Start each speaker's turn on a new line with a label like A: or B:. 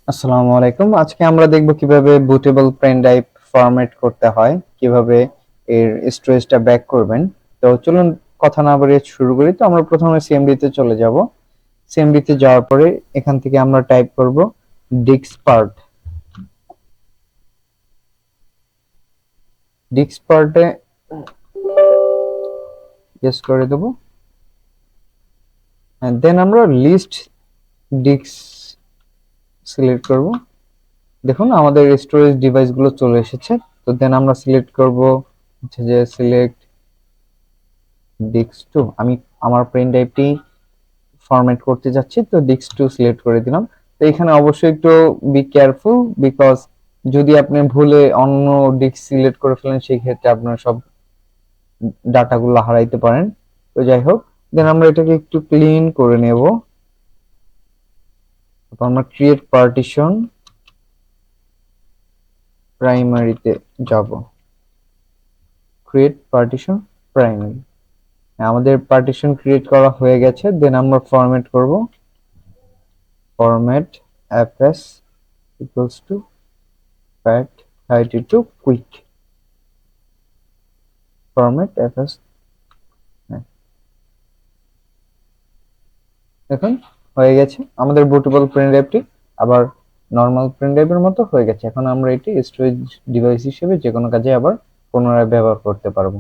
A: আসসালামু আলাইকুম। আজকে আমরা দেখব কিভাবে বুটেবল পেন ড্রাইভ ফরম্যাট করতে হয়, কিভাবে এর স্টোরেজটা ব্যাক করবেন। তো চলুন কথা না বাড়িয়ে শুরু করি। তো আমরা প্রথমে সিএমডি তে চলে যাব। সিএমডি তে যাওয়ার পরে এখান থেকে আমরা টাইপ করব ডিক্সপার্ট। ডিক্সপার্টে ইয়েস করে দেব। দেন আমরা লিস্ট ডিক্স সিলেক্ট করব। দেখুন আমাদের স্টোরেজ ডিভাইসগুলো চলে এসেছে। তো দেন আমরা সিলেক্ট করব হচ্ছে যে সিলেক্ট ডিস্ক টু। আমি আমার পেন ড্রাইভটি ফরম্যাট করতে যাচ্ছি, তো ডিস্ক টু সিলেক্ট করে দিলাম। তো এখানে অবশ্যই একটু বি কেয়ারফুল, বিকজ যদি আপনি ভুলে অন্য ডিস্ক সিলেক্ট করে ফেলেন সেই ক্ষেত্রে আপনার সব ডাটাগুলো হারাইতে পারেন। তো যাই হোক, দেন আমরা এটাকে একটু ক্লিন করে নেব। তো আমরা ক্রিয়েট পার্টিশন প্রাইমারিতে যাব। ক্রিয়েট পার্টিশন প্রাইমারি, আমাদের পার্টিশন ক্রিয়েট করা হয়ে গেছে। দেন আমরা ফরম্যাট করব। Format fs equals to FAT32 quick format fs। দেখুন হয়ে গেছে আমাদের বুটেবল পেন ড্রাইভটি, আবার নর্মাল পেন ড্রাইভের মতো হয়ে গেছে। এখন আমরা এটি স্টোরেজ ডিভাইস হিসেবে যে কোনো কাজে আবার পুনরায় ব্যবহার করতে পারবো।